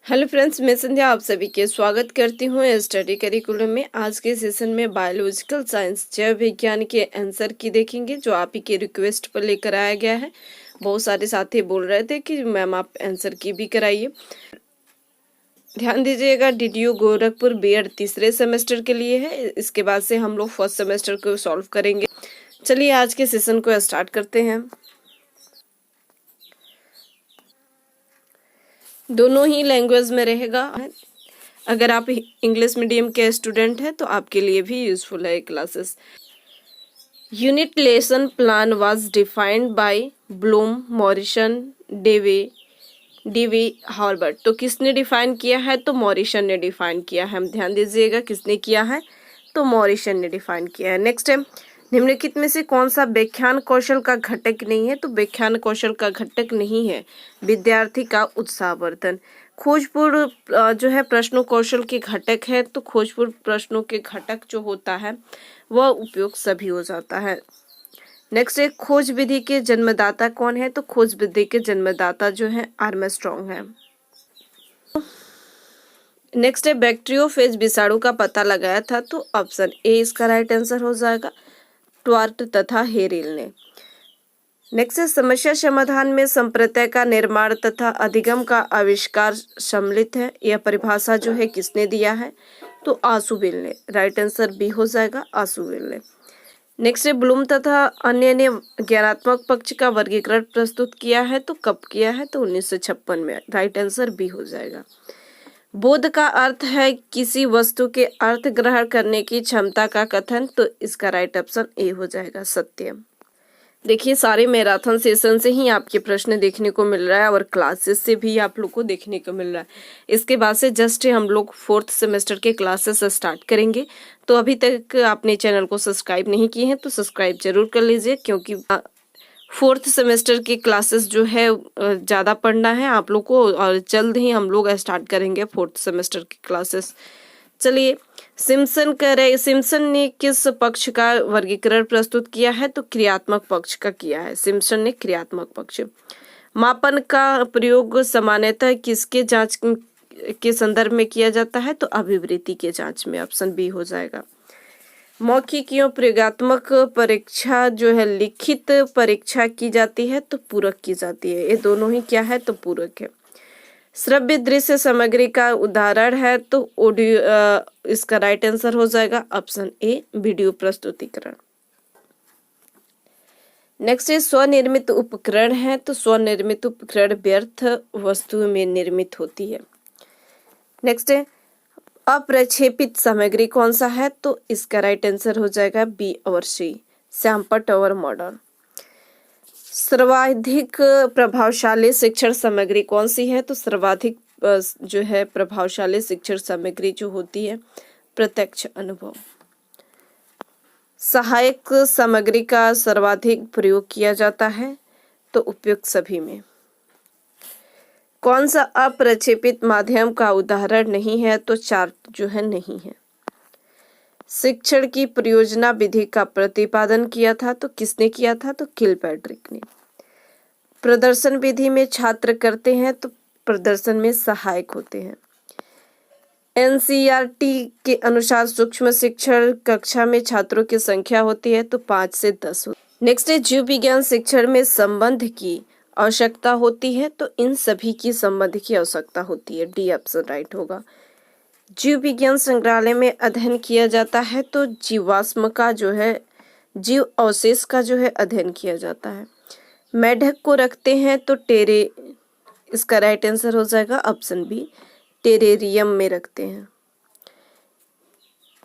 Hello friends, मैं संध्या आप सभी के स्वागत करती हूँ स्टडी करिकुलम में। आज के सेशन में बायोलॉजिकल साइंस जैव विज्ञान के आंसर की देखेंगे, जो आप ही के रिक्वेस्ट पर लेकर आया गया है। बहुत सारे साथी बोल रहे थे कि मैम आप आंसर की भी कराइए। ध्यान दीजिएगा, डीडीयू गोरखपुर बीएड तीसरे सेमेस्टर के लिए है। इसके बाद से हम लोग फर्स्ट सेमेस्टर को सॉल्व करेंगे। चलिए आज के सेशन को स्टार्ट करते हैं। दोनों ही लैंग्वेज में रहेगा। अगर आप इंग्लिश मीडियम के स्टूडेंट हैं तो आपके लिए भी यूजफुल है classes. Unit lesson plan was defined by Bloom, Morrison, DV Herbart. तो किसने डिफाइन किया है? तो मॉरिसन ने डिफाइन किया है। हम ध्यान दीजिएगा, किसने किया है? तो मॉरिसन ने डिफाइन किया है। नेक्स्ट है, निम्नलिखित में से कौन सा व्याख्यान कौशल का घटक नहीं है? तो व्याख्यान कौशल का घटक नहीं है विद्यार्थी का उत्साहवर्धन। खोजपूर्ण जो है प्रश्नों कौशल के घटक है, तो खोजपूर्ण प्रश्नों के घटक जो होता है वह उपयोग सभी हो जाता है। नेक्स्ट है, खोज विधि के जन्मदाता कौन है? तो खोज विधि के जन्मदाता जो है आर्मस्ट्रॉन्ग है। नेक्स्ट है, बैक्टीरियोफेज विषाणु का पता लगाया था, तो ऑप्शन ए इसका राइट आंसर हो जाएगा, ट्वार्ट तथा हेरिल ने। नेक्स्ट है, समस्या समाधान में संप्रत्यय का निर्माण तथा अधिगम का आविष्कार सम्मिलित है। यह परिभाषा जो है किसने दिया है? तो आशुविल ने। राइट आंसर बी हो जाएगा, आशुविल ने। नेक्स्ट है, ब्लूम तथा अन्य ने ज्ञानात्मक पक्ष का वर्गीकरण प्रस्तुत किया है, तो कब किया है? तो 1956 में। राइट आंसर बी हो जाएगा। बोध का अर्थ है किसी वस्तु के अर्थ ग्रहण करने की क्षमता का कथन, तो इसका राइट ऑप्शन ए हो जाएगा, सत्यम। देखिए, सारे मैराथन सेशन से ही आपके प्रश्न देखने को मिल रहा है और क्लासेस से भी आप लोग को देखने को मिल रहा है। इसके बाद से जस्ट हम लोग फोर्थ सेमेस्टर के क्लासेस स्टार्ट करेंगे। तो अभी तक आपने चैनल को सब्सक्राइब नहीं किए हैं तो सब्सक्राइब जरूर कर लीजिए, क्योंकि फोर्थ सेमेस्टर की क्लासेस जो है ज़्यादा पढ़ना है आप लोग को, और जल्द ही हम लोग स्टार्ट करेंगे फोर्थ सेमेस्टर की क्लासेस। चलिए, सिम्पसन ने किस पक्ष का वर्गीकरण प्रस्तुत किया है? तो क्रियात्मक पक्ष का किया है। सिम्पसन ने क्रियात्मक पक्ष। मापन का प्रयोग सामान्यतः किसके जांच के संदर्भ में किया जाता है? तो अभिवृत्ति के जांच में। ऑप्शन बी हो जाएगा। मौखिक एवं प्रयोगात्मक परीक्षा जो है लिखित परीक्षा की जाती है, तो पूरक की जाती है। ये दोनों ही क्या है? तो पूरक है। श्रव्य दृश्य सामग्री का उदाहरण है, तो ऑडियो इसका राइट आंसर हो जाएगा, ऑप्शन ए वीडियो प्रस्तुतिकरण। नेक्स्ट है, स्वनिर्मित उपकरण है, तो स्वनिर्मित उपकरण व्यर्थ वस्तु में निर्मित होती है। नेक्स्ट है, अप्रक्षेपित सामग्री कौन सा है? तो इसका राइट आंसर हो जाएगा बी और सी, सैम्पट और मॉडल। सर्वाधिक प्रभावशाली शिक्षण सामग्री कौन सी है? तो सर्वाधिक जो है प्रभावशाली शिक्षण सामग्री जो होती है प्रत्यक्ष अनुभव। सहायक सामग्री का सर्वाधिक प्रयोग किया जाता है, तो उपयुक्त सभी में। कौन सा अप्रक्षेपित माध्यम का उदाहरण नहीं है? तो चार्ट जो है नहीं है। शिक्षण की परियोजना विधि का प्रतिपादन किया था, तो किसने किया था? तो किलपैट्रिक ने। प्रदर्शन विधि में छात्र करते हैं, तो प्रदर्शन में सहायक होते हैं। एनसीईआरटी के अनुसार सूक्ष्म शिक्षण कक्षा में छात्रों की संख्या होती है, तो 5 से 10 होती। नेक्स्ट है, जीव विज्ञान शिक्षण में संबंध की आवश्यकता होती है, तो इन सभी की संबंध की आवश्यकता होती है। डी ऑप्शन राइट होगा। जीव विज्ञान संग्रहालय में अध्ययन किया जाता है, तो जीवाश्म का जो है जीव अवशेष का जो है अध्ययन किया जाता है। मेढक को रखते हैं, तो इसका राइट आंसर हो जाएगा, ऑप्शन बी टेरेरियम में रखते हैं।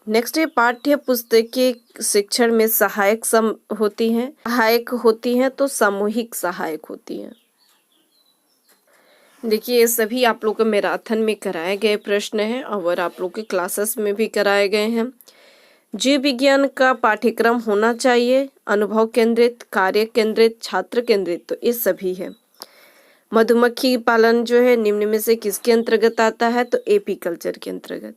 नेक्स्ट है, पाठ्य पुस्तकें शिक्षण में सहायक होती हैं, तो सामूहिक सहायक होती हैं। देखिए, ये सभी आप लोग को मैराथन में कराए गए प्रश्न हैं और आप लोग के क्लासेस में भी कराए गए हैं। जीव विज्ञान का पाठ्यक्रम होना चाहिए अनुभव केंद्रित, कार्य केंद्रित, छात्र केंद्रित, तो ये सभी है। मधुमक्खी पालन जो है निम्न में से किसके अंतर्गत आता है? तो एपीकल्चर के अंतर्गत।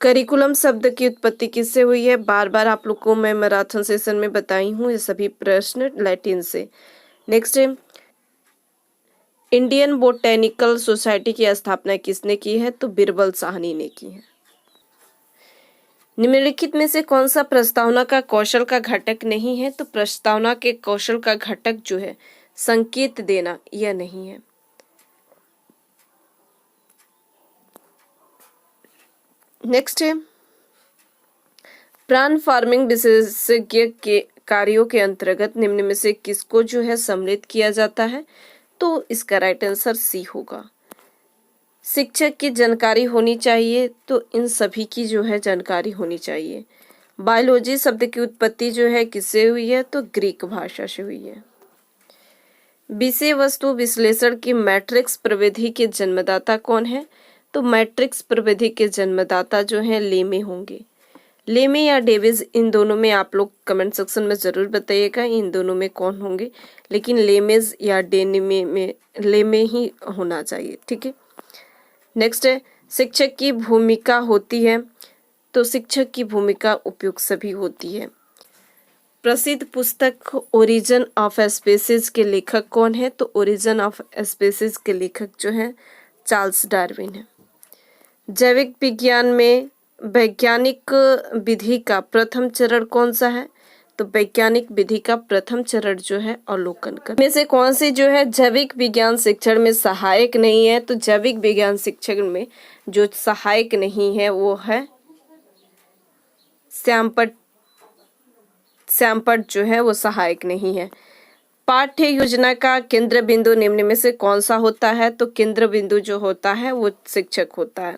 करिकुलम शब्द की उत्पत्ति किससे हुई है? बार बार आप लोग को मैं मैराथन सेशन में बताई हूँ, ये सभी प्रश्न लैटिन से। नेक्स्ट है, इंडियन बोटेनिकल सोसाइटी की स्थापना किसने की है? तो बिरबल साहनी ने की है। निम्नलिखित में से कौन सा प्रस्तावना का कौशल का घटक नहीं है? तो प्रस्तावना के कौशल का घटक जो है संकेत देना, यह नहीं है। नेक्स्ट है प्लांट फार्मिंग विशेषज्ञ के कार्यों के अंतर्गत निम्न में से किसको जो है सम्मिलित किया जाता है? तो इसका राइट आंसर सी होगा। शिक्षक की जानकारी होनी चाहिए, तो इन सभी की जो है जानकारी होनी चाहिए। बायोलॉजी शब्द की उत्पत्ति जो है किससे हुई है? तो ग्रीक भाषा से हुई है। विषय वस्तु विश्लेषण की मैट्रिक्स प्रविधि के जन्मदाता कौन है? तो मैट्रिक्स प्रविधि के जन्मदाता जो है लेमे होंगे। लेमे या डेविस, इन दोनों में आप लोग कमेंट सेक्शन में जरूर बताइएगा इन दोनों में कौन होंगे, लेकिन लेमेज या डेनिमे में लेमे ही होना चाहिए, ठीक है। नेक्स्ट है शिक्षक की भूमिका होती है, तो शिक्षक की भूमिका उपयुक्त सभी होती है। प्रसिद्ध पुस्तक ओरिजिन ऑफ स्पीसीज के लेखक कौन है? तो ओरिजिन ऑफ स्पीसीज के लेखक जो है चार्ल्स डार्विन है। जैविक विज्ञान में वैज्ञानिक विधि का प्रथम चरण कौन सा है? तो वैज्ञानिक विधि का प्रथम चरण जो है अवलोकन कर में से कौन सी जो है जैविक विज्ञान शिक्षण में सहायक नहीं है? तो जैविक विज्ञान शिक्षण में जो सहायक नहीं है वो है श्यामपट्ट जो है वो सहायक नहीं है। पाठ्य योजना का केंद्र बिंदु निम्न में से कौन सा होता है? तो केंद्र बिंदु जो होता है वो शिक्षक होता है।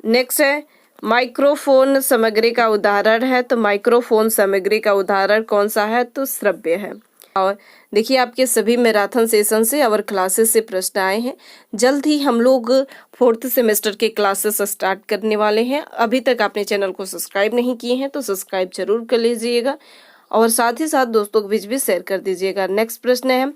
नेक्स्ट है माइक्रोफोन सामग्री का उदाहरण है, तो माइक्रोफोन सामग्री का उदाहरण कौन सा है? तो श्रव्य है। और देखिए आपके सभी मैराथन सेशन से और क्लासेस से प्रश्न आए हैं। जल्द ही हम लोग 4th सेमेस्टर के क्लासेस स्टार्ट करने वाले हैं। अभी तक आपने चैनल को सब्सक्राइब नहीं किए हैं तो सब्सक्राइब जरूर कर लीजिएगा और साथ ही साथ दोस्तों के बीच भी शेयर कर दीजिएगा। नेक्स्ट प्रश्न है,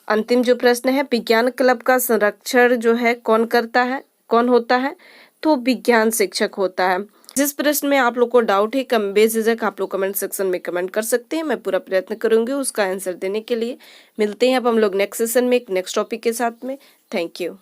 अंतिम जो प्रश्न है, विज्ञान क्लब का संरक्षण जो है कौन करता है, कौन होता है? तो विज्ञान शिक्षक होता है। जिस प्रश्न में आप लोग को डाउट है कम बेझिझक आप लोग कमेंट सेक्शन में कमेंट कर सकते हैं, मैं पूरा प्रयत्न करूंगी उसका आंसर देने के लिए। मिलते हैं अब हम लोग नेक्स्ट सेशन में एक नेक्स्ट टॉपिक के साथ में। Thank you.